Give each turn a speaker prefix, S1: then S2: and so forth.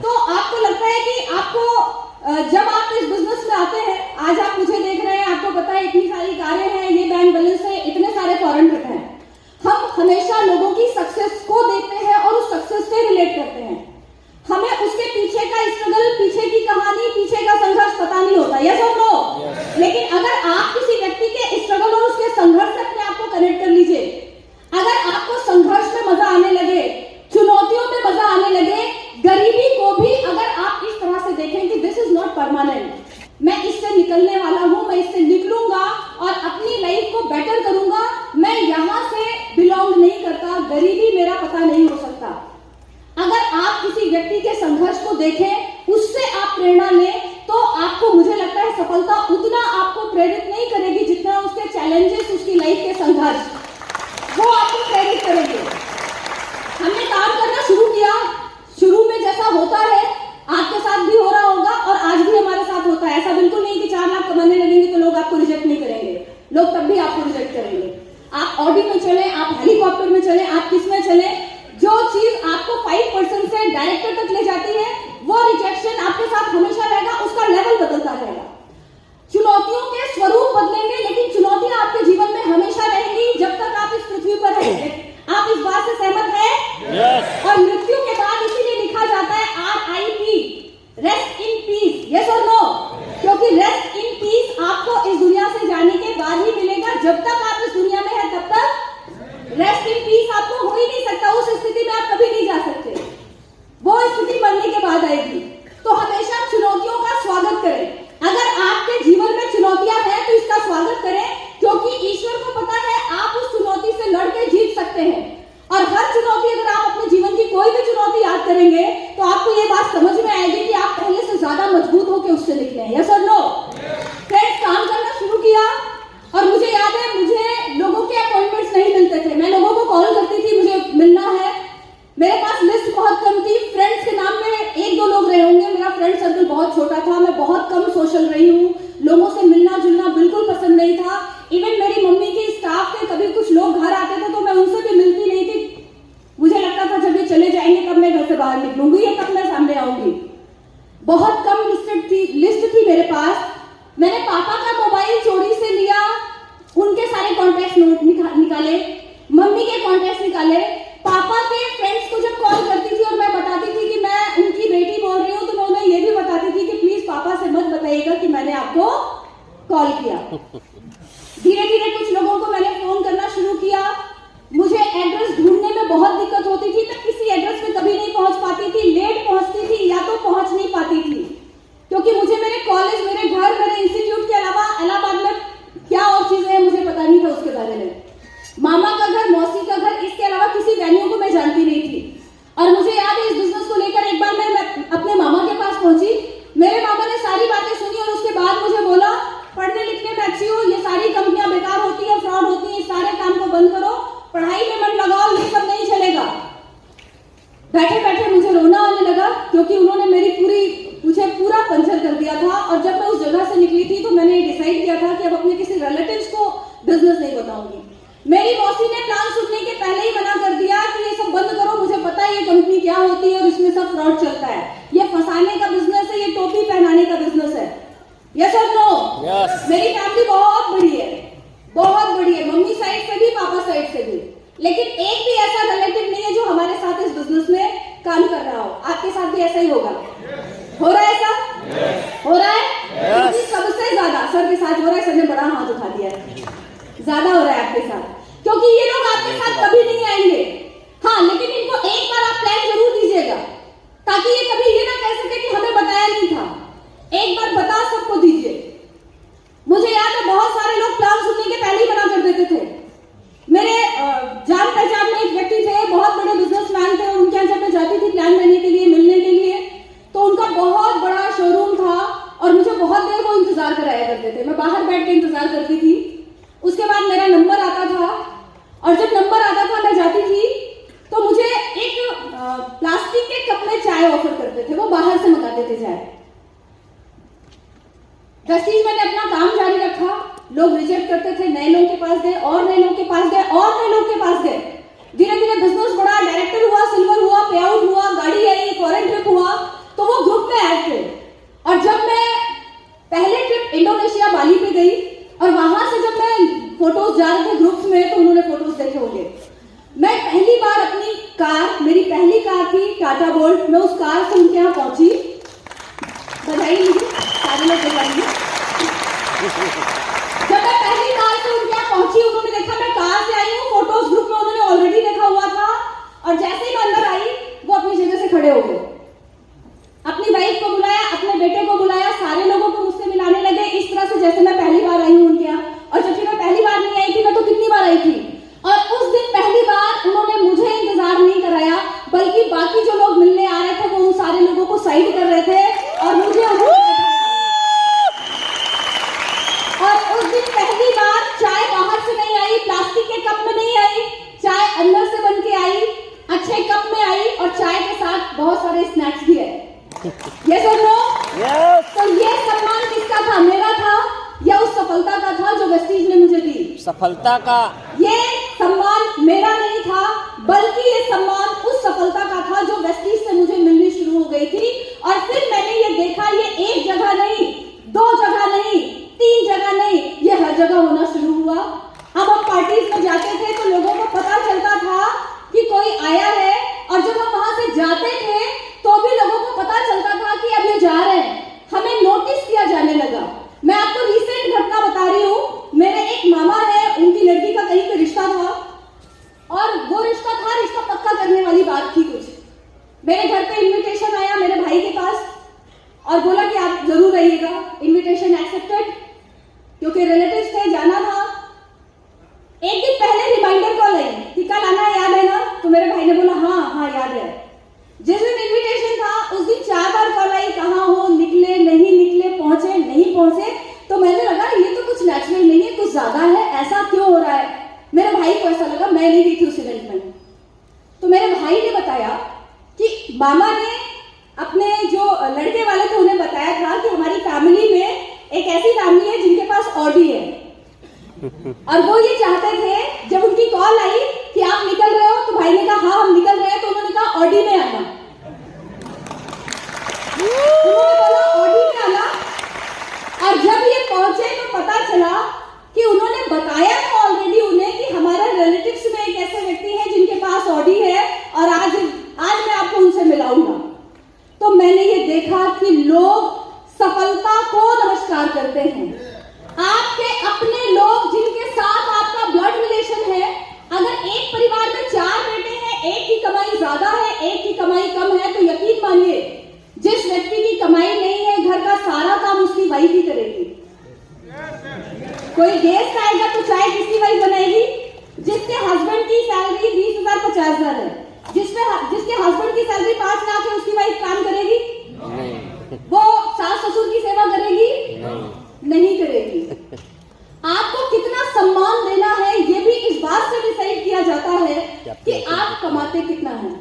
S1: तो आपको लगता है कि आपको जब आप इस बिजनेस में आते हैं, आज आप मुझे देख रहे हैं, आपको पता है इतनी सारी कारें हैं, ये बैंक बैलेंस है, इतने सारे फॉरेन ट्रिप हैं, हम हमेशा लोगों की सक्सेस को देखते हैं और उस सक्सेस से रिलेट करते हैं। हमें उसके पीछे का स्ट्रगल, पीछे की कहानी, पीछे का संघर्ष पता नहीं होता, यस और नो? लेकिन अगर आप किसी व्यक्ति के स्ट्रगल और उसके संघर्ष से अपने आप को कनेक्ट कर लीजिए, अगर आपको संघर्ष में मजा आने लगे, चुनौतियों में मजा आने लगे, गरीबी को भी अगर आप इस तरह से देखें कि दिस इज नॉट परमानेंट, मैं इससे निकलने वाला हूं, मैं इससे निकलूंगा और अपनी लाइफ को बेटर करूंगा, मैं यहां से बिलोंग नहीं करता, गरीबी मेरा पता नहीं हो सकता। अगर आप किसी व्यक्ति के संघर्ष को देखें, उससे आप प्रेरणा लें, तो आपको, मुझे लगता है, सफलता उतना आपको प्रेरित नहीं करेगी जितना उसके चैलेंजेस, उसकी लाइफ के संघर्ष, वो आपको प्रेरित करेंगे। हमने काम करना शुरू किया, शुरू में जैसा होता है आपके साथ भी हो रहा होगा और आज भी हमारे साथ होता है। ऐसा बिल्कुल नहीं कि 4 लाख कमाने लगेंगे तो लोग आपको रिजेक्ट नहीं करेंगे, लोग तब भी आपको रिजेक्ट करेंगे। आप ऑडी में चले, आप हेलीकॉप्टर में चले, आप किस में चले, जो चीज आपको 5% से डायरेक्टर तक ले जाती है, वो रिजेक्शन आपके साथ हमेशा रहेगा, उसका लेवल बदलता रहेगा। चुनौतियों के स्वरूप बदलेंगे, लेकिन चुनौतियां आपके जीवन में हमेशा रहेंगी जब तक आप इस पृथ्वी पर हैं। आप इस बात से सहमत हैं?
S2: Yes.
S1: और मृत्यु के बाद इसीलिए लिखा जाता है RIP, rest in peace, yes और नो? क्योंकि रेस्ट इन पीस आपको इस दुनिया से जाने के बाद ही मिलेगा। जब तक आप इस दुनिया में हैं तब तक रेस्ट इन पीस आपको हो ही नहीं सकता, उस स्थिति में आप कभी नहीं जा सकते, वो स्थिति मरने के बाद आएगी। तो हमेशा चुनौतियों का स्वागत करें। अगर आपके जीवन में चुनौतियां हैं तो इसका स्वागत करें, क्योंकि ईश्वर को पता है आप उस चुनौती से लड़के जीत सकते हैं। और हर चुनौती, अगर आप अपने जीवन की कोई भी चुनौती याद करेंगे तो आपको ये बात समझ में आएगी कि आप पहले से ज्यादा मजबूत होकर उससे निकले हैं, यस और नो? फ्रेंड्स, काम करना शुरू किया और मुझे याद है, मुझे लोगों के अपॉइंटमेंट्स नहीं मिलते थे, मैं लोगों को कॉल करती थी, मुझे मिलना है, मेरे पास लिस्ट बहुत कम थी। फ्रेंड्स के नाम में 1-2 लोग रहे होंगे, मेरा फ्रेंड सर्कल बहुत छोटा था, मैं बहुत कम सोशल रही हूँ, लोगों से मिलना जुलना बिल्कुल पसंद नहीं था। इवन मेरी मम्मी के स्टाफ के कभी कुछ लोग घर आते थे तो मैं उनसे भी मिलती नहीं थी, मुझे लगता था जब ये चले जाएंगे तब मैं घर से बाहर निकलूंगी या तब मैं सामने आऊंगी। बहुत कम लिस्ट थी मेरे पास। मैंने पापा का मोबाइल चोरी से लिया, उनके सारे कॉन्टैक्ट निकाले, मम्मी के कॉन्टैक्ट निकाले, पापा के फ्रेंड्स को जब कॉल करती थी और मैं बताती थी कि मैं उनकी बेटी बोल रही हूँ, तो मैं उन्हें ये भी बताती थी कि प्लीज पापा से मत बताइएगा कि मैंने आपको कॉल किया। धीरे धीरे कुछ लोगों को मैंने फोन करना शुरू किया। मुझे एड्रेस ढूंढने में बहुत दिक्कत होती थी, मैं किसी एड्रेस पे कभी नहीं पहुंच पाती थी, लेट पहुंचती थी या तो पहुंच नहीं पाती थी, क्योंकि मुझे मेरे कॉलेज, मेरे घर, मेरे इंस्टीट्यूट के अलावा इलाहाबाद में क्या और चीजें हैं मुझे पता नहीं था उसके बारे में। मामा का घर, मौसी का घर, इसके अलावा किसी वेन्यू को मैं जानती नहीं थी। और मुझे याद है, इस बिजनेस को लेकर एक बार मैं अपने मामा के पास पहुंची, मेरे मामा ने सारी बातें सुनी और उसके बाद मुझे बोला, पढ़ने लिखने में अच्छी हो, ये सारी कंपनियां बेकार होती है, फ्रॉड होती है, इस सारे काम को बंद करो, पढ़ाई में मन लगाओ, ये सब नहीं चलेगा। बैठे बैठे मुझे रोना आने लगा, क्योंकि उन्होंने मुझे पूरा पंचर कर दिया था। और जब मैं उस जगह से निकली थी तो मैंने डिसाइड किया था कि अब अपने किसी रिलेटिव्स को बिजनेस नहीं बताऊंगी। मेरी मौसी ने प्लान सुनने के पहले ही मना कर दिया कि ये सब बंद करो, मुझे पता है ये कंपनी क्या होती है और इसमें सब फ्रॉड चलता है, ये फंसाने का बिजनेस है, ये टोपी पहनाने का बिजनेस है, यस और नो? मेरी फैमिली बहुत बड़ी है, बहुत बड़ी है, मम्मी साइड से भी, पापा साइड से भी, लेकिन एक भी ऐसा रिलेटिव नहीं है जो हमारे साथ इस बिजनेस में काम कर रहा हो। आपके साथ भी ऐसा ही होगा? हो रहा है ऐसा? हो रहा है? सबसे ज्यादा सर के साथ हो रहा है, सर ने बड़ा हाथ उठा दिया है, ज्यादा हो रहा है आपके साथ, क्योंकि ये लोग आपके साथ कभी नहीं आएंगे। हाँ, लेकिन इनको एक बार आप प्लान जरूर दीजिएगा, ताकि ये कभी ये ना कह सके कि हमें बताया नहीं था। एक बार बता सबको दीजिए। मुझे याद है, बहुत सारे लोग प्लान सुनने के पहले ही मना कर देते थे। मेरे जान पहचान में एक व्यक्ति थे, बहुत बड़े बिजनेसमैन थे, उनके यहाँ जब मैं जाती थी प्लान लेने के लिए, मिलने के लिए, तो उनका बहुत बड़ा शोरूम था और मुझे बहुत देर वो इंतजार कराया करते थे। मैं बाहर बैठ के इंतजार करती थी, उसके बाद मेरा नंबर आता था और जब नंबर आता था मैं जाती थी तो मुझे एक प्लास्टिक के कप में चाय ऑफर करते थे, वो बाहर से मंगाते थे चाय। प्रेस्टीज मैंने अपना काम जारी रखा, लोग रिजेक्ट करते थे, नए लोगों के पास गए और नए लोगों के पास गए और नए लोगों के पास गए, धीरे धीरे बिजनेस पहली बार अपनी कार, मेरी पहली कार थी टाटा बोल्ट, मैं उस कार से उनके यहाँ पहुंची। बधाई लीजिए, सारे लोग बधाई। जब मैं पहली कार से उनके यहाँ पहुंची, उन्होंने देखा मैं कार से आई हूँ, फोटोज ग्रुप में उन्होंने ऑलरेडी देखा हुआ था, और जैसे ही मैं अंदर आई वो अपनी जगह से खड़े हो गए। अपनी वाइफ को बुलाया, अपने बेटे को बुलाया, सारे लोगों को मुझसे मिलाने लगे इस तरह से जैसे मैं पहली बार आई हूँ उनके यहाँ। और जबकि मैं पहली बार नहीं आई थी, मैं तो कितनी बार आई थी। और उस दिन पहली बार उन्होंने मुझे इंतजार नहीं कराया, बल्कि बाकी जो लोग मिलने आ रहे थे वो उन सारे लोगों को साइड कर रहे थे और मुझे और उस दिन पहली बार चाय बाहर से नहीं आई, प्लास्टिक के कप में नहीं आई, चाय अंदर से बन के आई, अच्छे कप में आई, और चाय के साथ बहुत सारे स्नैक्स भी है। यस और नो? तो ये सम्मान किसका था? मेरा था या उस सफलता का था जो वेस्टीज ने मुझे दी?
S2: सफलता का।
S1: ये सम्मान मेरा नहीं था, बल्कि ये सम्मान उस सफलता का था जो वेस्टीज से मुझे मिलनी शुरू हो गई थी। और फिर मैंने ये देखा, ये एक जगह नहीं, दो जगह नहीं, तीन जगह नहीं, ये हर जगह होना शुरू हुआ। अब हम पार्टीज में जाते थे तो लोगों को पता चलता था कि कोई आया है, और जब हम वहां से जाते थे तो भी लोगों को पता चलता था कि अब ये जा रहे हैं, हमें नोटिस किया जाने लगा। मैं आपको रिसेंट घटना बता रही हूँ। मेरे एक मामा है, उनकी लड़की का कहीं पे रिश्ता था, और वो रिश्ता पक्का करने वाली बात थी कुछ। मेरे घर पे इनविटेशन आया मेरे भाई के पास, और बोला कि आप जरूर रहिएगा। इनविटेशन एक्सेप्टेड, क्योंकि रिलेटिव्स थे, जाना था। एक दिन पहले रिमाइंडर कॉल आई कि कल आना है, याद है ना? तो मेरे भाई ने बोला हाँ याद है। जिस दिन इनविटेशन था उस दिन 4 बार कॉल आई, कहाँ हो, निकले नहीं निकले, पहुंचे नहीं पहुंचे। तो मैंने लगा ये तो कुछ नेचुरल नहीं है, कुछ ज्यादा है, ऐसा क्यों हो रहा है? मेरे भाई को ऐसा लगा, मैं नहीं गई थी उस इवेंट में। तो मेरे भाई ने बताया कि मामा ने अपने जो लड़के वाले थे उन्हें बताया था कि हमारी फैमिली में एक ऐसी फैमिली है जिनके पास ऑडी है, और वो ये चाहते थे, जब उनकी कॉल आई कि आप निकल रहे हो, तो भाई ने कहा हाँ हम निकल रहे हैं। तो उन्होंने कहा ऑडी में आना। उन्होंने बोला ऑडी में आना, और जब ये पहुंचे तो पता चला कि उन्होंने बताया था ऑलरेडी उन्हें कि हमारे रिलेटिव्स में एक ऐसे व्यक्ति हैं जिनके पास ऑडी है, और आज मैं आपको उनसे मिलाऊंगा। तो मैंने ये देखा कि लोग सफलता को नमस्कार करते हैं। आपके अपने लोग जिनके साथ आपका ब्लड रिलेशन है, अगर एक परिवार में 4 बेटे हैं, एक की कमाई ज्यादा है, एक की कमाई कम है, तो यकीन मानिए जिस व्यक्ति की कमाई नहीं है, घर का सारा काम उसकी वाइफ ही करेगी। कोई गेस्ट आएगा तो चाय किसकी वाइफ बनाएगी? जिसके हस्बैंड की सैलरी 20,000 50,000 है, जिसके हस्बैंड की सैलरी 5 लाख है, उसकी वाइफ काम करेगी? वो सास ससुर की सेवा करेगी? नहीं करेगी। आपको कितना सम्मान देना है, ये भी इस बात से डिसाइड किया जाता है कि आप कमाते कितना है।